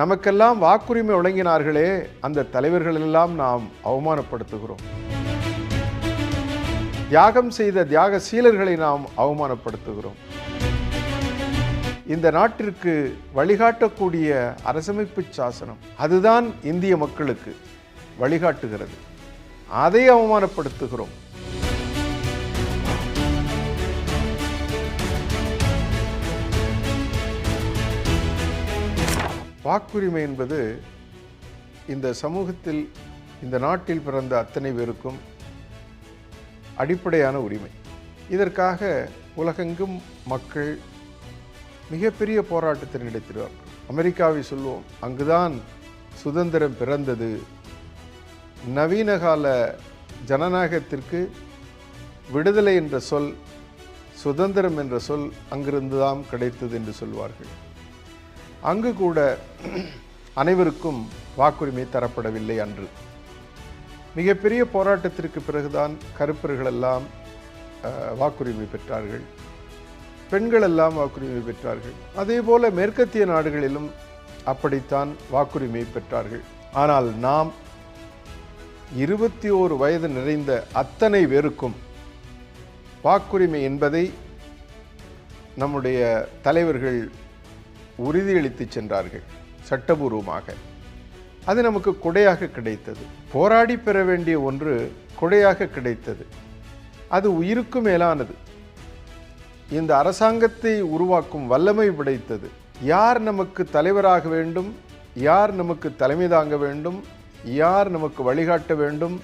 நமக்கெல்லாம் வாக்குரிமை வழங்கினார்களே அந்த தலைவர்களெல்லாம் நாம் அவமானப்படுத்துகிறோம். தியாகம் செய்த தியாக சீலர்களை நாம் அவமானப்படுத்துகிறோம். இந்த நாட்டிற்கு வழிகாட்டக்கூடிய அரசமைப்பு சாசனம் அதுதான் இந்திய மக்களுக்கு வழிகாட்டுகிறது. அதை அவமானப்படுத்துகிறோம். வாக்குரிமை என்பது இந்த சமூகத்தில், இந்த நாட்டில் பிறந்த அத்தனை பேருக்கும் அடிப்படையான உரிமை. இதற்காக உலகெங்கும் மக்கள் மிகப்பெரிய போராட்டத்தை நடத்தினார்கள். அமெரிக்காவை சொல்லுவோம், அங்குதான் சுதந்திரம் பிறந்தது. நவீன கால ஜனநாயகத்திற்கு விடுதலை என்ற சொல், சுதந்திரம் என்ற சொல் அங்கிருந்து தான் கிடைத்தது என்று சொல்வார்கள். அங்கு கூட அனைவருக்கும் வாக்குரிமை தரப்படவில்லை. அன்று மிகப்பெரிய போராட்டத்திற்கு பிறகுதான் கருப்பர்கள் எல்லாம் வாக்குரிமை பெற்றார்கள், பெண்கள் எல்லாம் வாக்குரிமை பெற்றார்கள். அதே போல மேற்கத்திய நாடுகளிலும் அப்படித்தான் வாக்குரிமை பெற்றார்கள். ஆனால் நாம் 21 வயது நிறைந்த அத்தனை பேருக்கும் வாக்குரிமை என்பதை நம்முடைய தலைவர்கள் உறுதியளித்து சென்றார்கள் சட்டபூர்வமாக. அது நமக்கு கொடையாக கிடைத்தது. போராடி பெற வேண்டிய ஒன்று கொடையாக கிடைத்தது. அது உயிருக்கு மேலானது. இந்த அரசாங்கத்தை உருவாக்கும் வல்லமை படைத்தது. யார் நமக்கு தலைவராக வேண்டும், யார் நமக்கு தலைமை தாங்க வேண்டும், யார் நமக்கு வழிகாட்ட வேண்டும்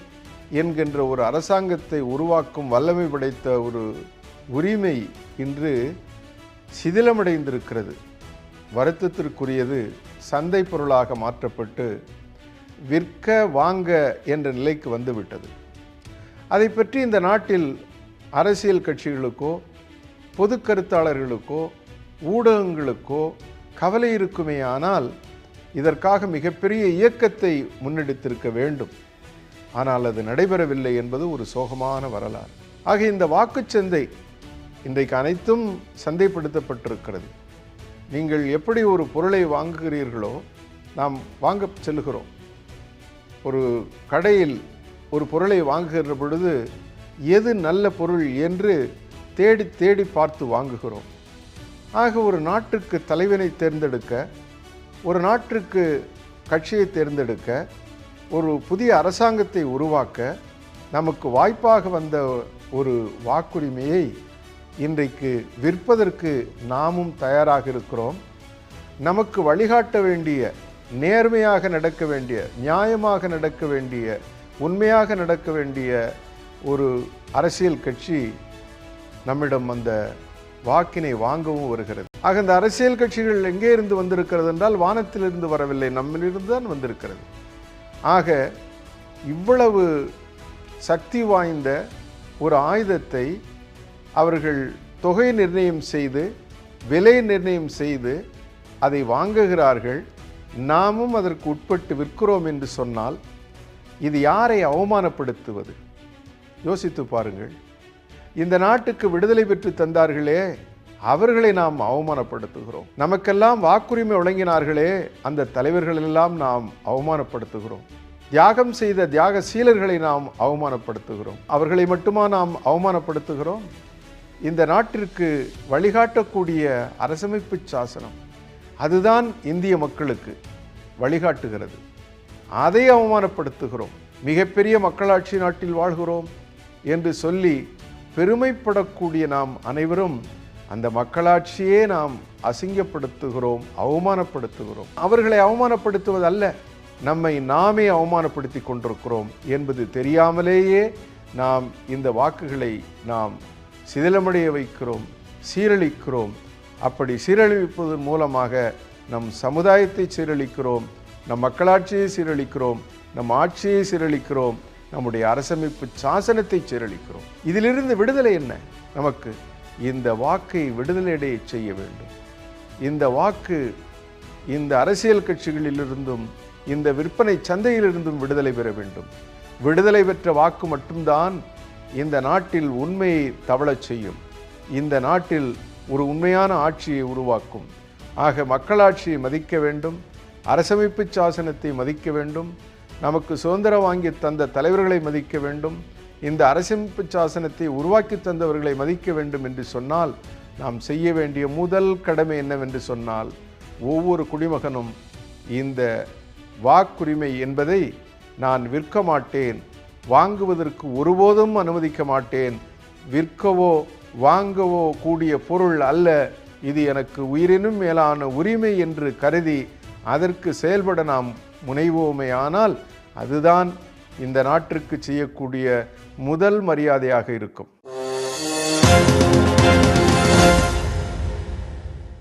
என்கின்ற ஒரு அரசாங்கத்தை உருவாக்கும் வல்லமை படைத்த ஒரு உரிமை இன்று சிதிலமடைந்திருக்கிறது. வருத்தத்திற்குரியது, சந்தை பொருளாக மாற்றப்பட்டு விற்க வாங்க என்ற நிலைக்கு வந்துவிட்டது. அதை பற்றி இந்த நாட்டில் அரசியல் கட்சிகளுக்கோ பொது கருத்தாளர்களுக்கோ ஊடகங்களுக்கோ கவலை இருக்குமே. ஆனால் இதற்காக மிகப்பெரிய இயக்கத்தை முன்னெடுத்திருக்க வேண்டும். ஆனால் அது நடைபெறவில்லை என்பது ஒரு சோகமான வரலாறு. ஆக இந்த வாக்குச்சந்தை இன்றைக்கு அனைத்தும் சந்தைப்படுத்தப்பட்டிருக்கிறது. நீங்கள் எப்படி ஒரு பொருளை வாங்குகிறீர்களோ, நாம் வாங்க செல்லுகிறோம். ஒரு கடையில் ஒரு பொருளை வாங்குகிற பொழுது எது நல்ல பொருள் என்று தேடி தேடி பார்த்து வாங்குகிறோம். ஆக ஒரு நாட்டுக்கு தலைவனை தேர்ந்தெடுக்க, ஒரு நாட்டிற்கு கட்சியை தேர்ந்தெடுக்க, ஒரு புதிய அரசாங்கத்தை உருவாக்க நமக்கு வாய்ப்பாக வந்த ஒரு வாக்குரிமையை இன்றைக்கு விற்பதற்கு நாமும் தயாராக இருக்கிறோம். நமக்கு வழிகாட்ட வேண்டிய, நேர்மையாக நடக்க வேண்டிய, நியாயமாக நடக்க வேண்டிய, உண்மையாக நடக்க வேண்டிய ஒரு அரசியல் கட்சி நம்மிடம் அந்த வாக்கினை வாங்கவும் வருகிறது. ஆக இந்த அரசியல் கட்சிகள் எங்கே இருந்து வந்திருக்கிறது என்றால் வானத்திலிருந்து வரவில்லை, நம்மிலிருந்து தான் வந்திருக்கிறது. ஆக இவ்வளவு சக்தி வாய்ந்த ஒரு ஆயுதத்தை அவர்கள் தொகை நிர்ணயம் செய்து, விலை நிர்ணயம் செய்து அதை வாங்குகிறார்கள். நாமும் அதற்கு உட்பட்டு விற்கிறோம் என்று சொன்னால் இது யாரை அவமானப்படுத்துவது? யோசித்து பாருங்கள். இந்த நாட்டுக்கு விடுதலை பெற்று தந்தார்களே, அவர்களை நாம் அவமானப்படுத்துகிறோம். நமக்கெல்லாம் வாக்குரிமை வழங்கினார்களே அந்த தலைவர்களெல்லாம் நாம் அவமானப்படுத்துகிறோம். தியாகம் செய்த தியாக சீலர்களை நாம் அவமானப்படுத்துகிறோம். அவர்களை மட்டுமா நாம் அவமானப்படுத்துகிறோம்? இந்த நாட்டிற்கு வழிகாட்டக்கூடிய அரசமைப்பு சாசனம் அதுதான் இந்திய மக்களுக்கு வழிகாட்டுகிறது. அதை அவமானப்படுத்துகிறோம். மிகப்பெரிய மக்களாட்சி நாட்டில் வாழ்கிறோம் என்று சொல்லி பெருமைப்படக்கூடிய நாம் அனைவரும் அந்த மக்களாட்சியே நாம் அசிங்கப்படுத்துகிறோம், அவமானப்படுத்துகிறோம். அவர்களை அவமானப்படுத்துவதல்ல, நம்மை நாமே அவமானப்படுத்தி கொண்டிருக்கிறோம் என்பது தெரியாமலேயே நாம் இந்த வாக்குகளை நாம் சிதிலமடைய வைக்கிறோம், சீரழிக்கிறோம். அப்படி சீரழிப்பதன் மூலமாக நம் சமுதாயத்தை சீரழிக்கிறோம், நம் மக்களாட்சியை சீரழிக்கிறோம், நம் ஆட்சியை சீரழிக்கிறோம், நம்முடைய அரசமைப்பு சாசனத்தை சீரழிக்கிறோம். இதிலிருந்து விடுதலை என்ன? நமக்கு இந்த வாக்கை விடுதலையடைய செய்ய வேண்டும். இந்த வாக்கு இந்த அரசியல் கட்சிகளிலிருந்தும் இந்த விற்பனை சந்தையிலிருந்தும் விடுதலை பெற வேண்டும். விடுதலை பெற்ற வாக்கு மட்டும்தான் இந்த நாட்டில் உண்மையை தவழச் செய்யும். இந்த நாட்டில் ஒரு உண்மையான ஆட்சியை உருவாக்கும். ஆக மக்களாட்சியை மதிக்க வேண்டும், அரசமைப்பு சாசனத்தை மதிக்க வேண்டும், நமக்கு சுதந்திரம் வாங்கி தந்த தலைவர்களை மதிக்க வேண்டும், இந்த அரசமைப்பு சாசனத்தை உருவாக்கி தந்தவர்களை மதிக்க வேண்டும் என்று சொன்னால் நாம் செய்ய வேண்டிய முதல் கடமை என்னவென்று சொன்னால், ஒவ்வொரு குடிமகனும் இந்த வாக்குரிமை என்பதை நான் விற்க மாட்டேன், வாங்குவதற்கு ஒருபோதும் அனுமதிக்க மாட்டேன், விற்கவோ வாங்கவோ கூடிய பொருள் அல்ல, இது எனக்கு உயிரினும் மேலான உரிமை என்று கருதி அதற்கு செயல்பட நாம் முனைவோமே. ஆனால் அதுதான் இந்த நாட்டிற்கு செய்யக்கூடிய முதல் மரியாதையாக இருக்கும்.